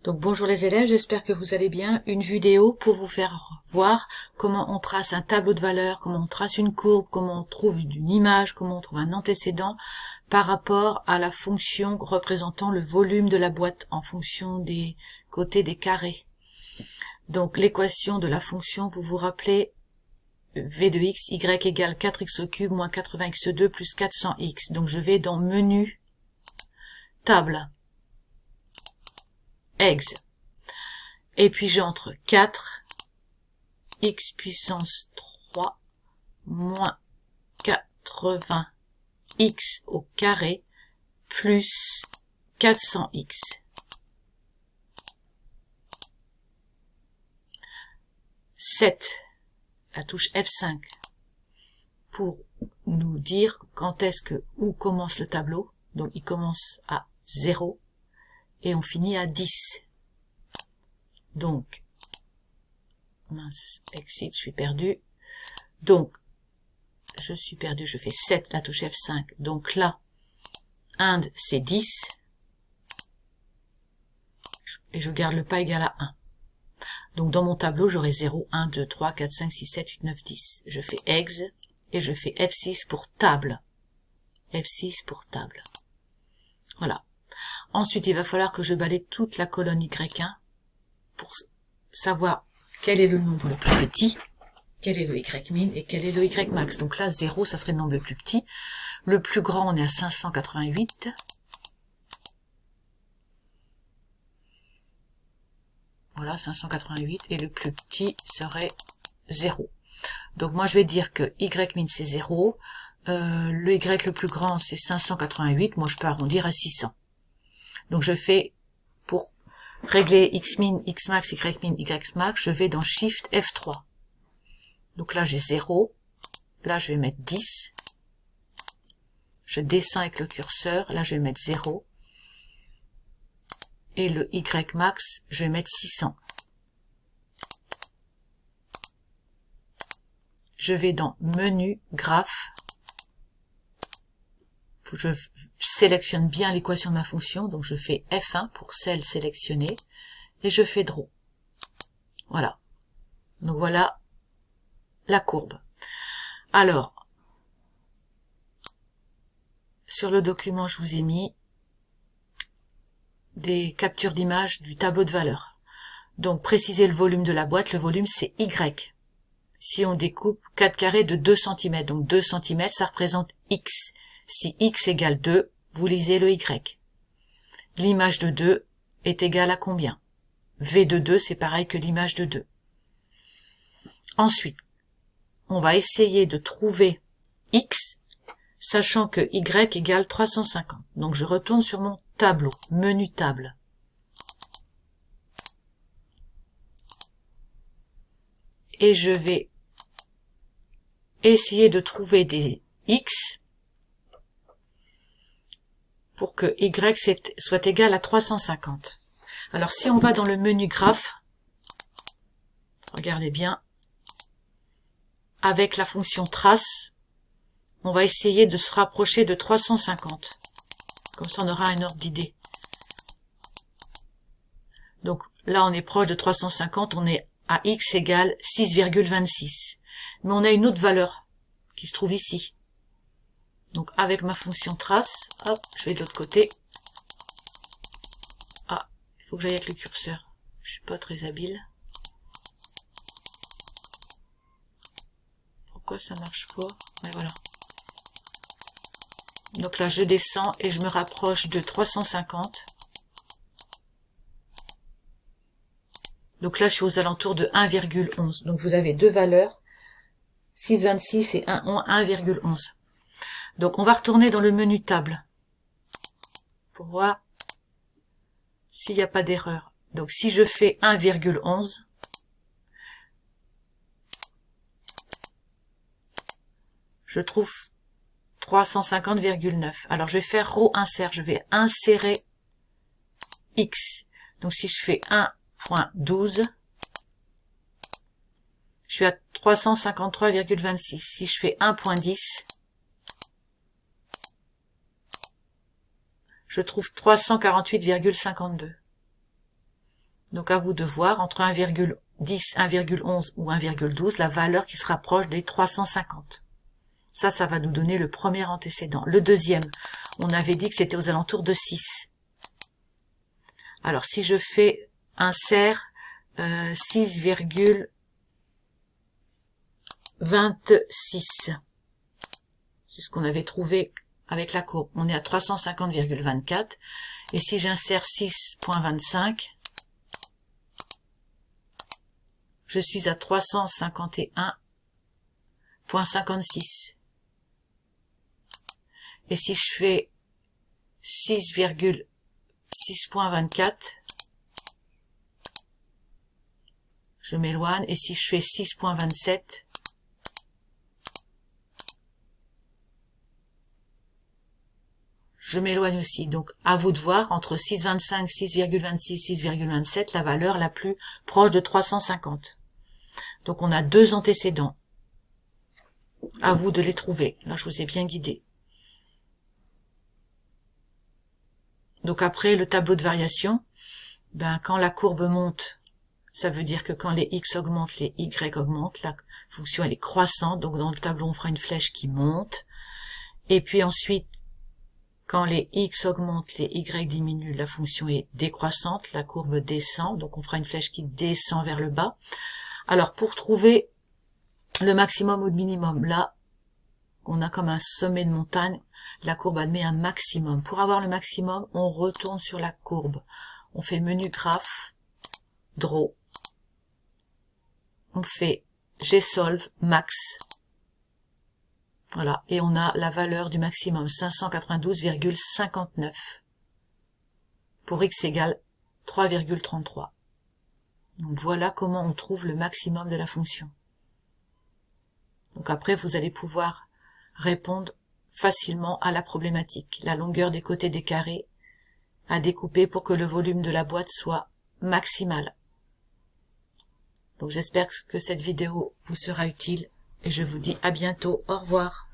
Donc bonjour les élèves, j'espère que vous allez bien. Une vidéo pour vous faire voir comment on trace un tableau de valeurs, comment on trace une courbe, comment on trouve une image, comment on trouve un antécédent par rapport à la fonction représentant le volume de la boîte en fonction des côtés des carrés. Donc l'équation de la fonction, vous vous rappelez, v de x, y égale 4x au cube moins 80x2 plus 400x. Donc je vais dans menu, table, eggs. Et puis j'entre 4 x puissance 3 moins 80 x au carré plus 400x. La touche F5 pour nous dire quand est-ce que, où commence le tableau. Donc il commence à 0 et on finit à 10. Donc, mince, exit, je suis perdu. Donc, je suis perdu, je fais 7, la touche F5. Donc là, ind, c'est 10. Et je garde le pas égal à 1. Donc dans mon tableau, j'aurai 0, 1, 2, 3, 4, 5, 6, 7, 8, 9, 10. Je fais eggs et je fais F6 pour table. F6 pour table. Voilà. Ensuite, il va falloir que je balaye toute la colonne Y1 pour savoir quel est le nombre le plus petit, quel est le Y min et quel est le Y max. Donc là, 0, ça serait le nombre le plus petit. Le plus grand, on est à 588. Voilà, 588. Et le plus petit serait 0. Donc moi, je vais dire que Y min, c'est 0. Le Y le plus grand, c'est 588. Moi, je peux arrondir à 600. Donc je fais, pour régler X min, X max, Y min, Y max, je vais dans Shift F3. Donc là, j'ai 0. Là, je vais mettre 10. Je descends avec le curseur. Là, je vais mettre 0. Et le Y max, je vais mettre 600. Je vais dans Menu, Graphe. Je sélectionne bien l'équation de ma fonction. Donc, je fais F1 pour celle sélectionnée. Et je fais Draw. Voilà. Donc, voilà la courbe. Alors, sur le document, je vous ai mis des captures d'image du tableau de valeurs. Donc, précisez le volume de la boîte. Le volume, c'est Y. Si on découpe 4 carrés de 2 cm, donc 2 cm, ça représente X. Si X égale 2, vous lisez le Y. L'image de 2 est égale à combien? V de 2, c'est pareil que l'image de 2. Ensuite, on va essayer de trouver X, sachant que Y égale 350. Donc je retourne sur mon tableau, menu table. Et je vais essayer de trouver des X pour que Y soit égal à 350. Alors si on va dans le menu graphe, regardez bien, avec la fonction trace, on va essayer de se rapprocher de 350. Comme ça, on aura un ordre d'idée. Donc là, on est proche de 350, on est à x égale 6,26. Mais on a une autre valeur qui se trouve ici. Donc avec ma fonction trace, hop, je vais de l'autre côté. Ah, il faut que j'aille avec le curseur. Je suis pas très habile. Pourquoi ça marche pas? Mais voilà. Donc là, je descends et je me rapproche de 350. Donc là, je suis aux alentours de 1,11. Donc vous avez deux valeurs, 6,26 et 1,11. Donc on va retourner dans le menu table pour voir s'il n'y a pas d'erreur. Donc si je fais 1,11, je trouve 350,9. Alors je vais faire row insert, je vais insérer X. Donc si je fais 1.12, je suis à 353,26. Si je fais 1.10, je trouve 348,52. Donc à vous de voir entre 1,10, 1,11 ou 1,12 la valeur qui se rapproche des 350. Ça va nous donner le premier antécédent. Le deuxième, on avait dit que c'était aux alentours de 6. Alors si je fais insert 6,26, c'est ce qu'on avait trouvé avec la courbe. On est à 350,24 et si j'insère 6,25, je suis à 351,56. Et si je fais 6,6.24, je m'éloigne, et si je fais 6.27, je m'éloigne aussi. Donc, à vous de voir, entre 6,25, 6,26, 6,27, la valeur la plus proche de 350. Donc, on a deux antécédents. À vous de les trouver. Là, je vous ai bien guidé. Donc, après, le tableau de variation, quand la courbe monte, ça veut dire que quand les X augmentent, les Y augmentent. La fonction, elle est croissante. Donc, dans le tableau, on fera une flèche qui monte. Et puis ensuite, quand les X augmentent, les Y diminuent, la fonction est décroissante, la courbe descend, donc on fera une flèche qui descend vers le bas. Alors pour trouver le maximum ou le minimum, là, on a comme un sommet de montagne, la courbe admet un maximum. Pour avoir le maximum, on retourne sur la courbe. On fait menu graphe, draw, on fait gsolve, max. Voilà, et on a la valeur du maximum, 592,59. Pour x égale 3,33. Donc voilà comment on trouve le maximum de la fonction. Donc après, vous allez pouvoir répondre facilement à la problématique. La longueur des côtés des carrés à découper pour que le volume de la boîte soit maximal. Donc j'espère que cette vidéo vous sera utile et je vous dis à bientôt. Au revoir.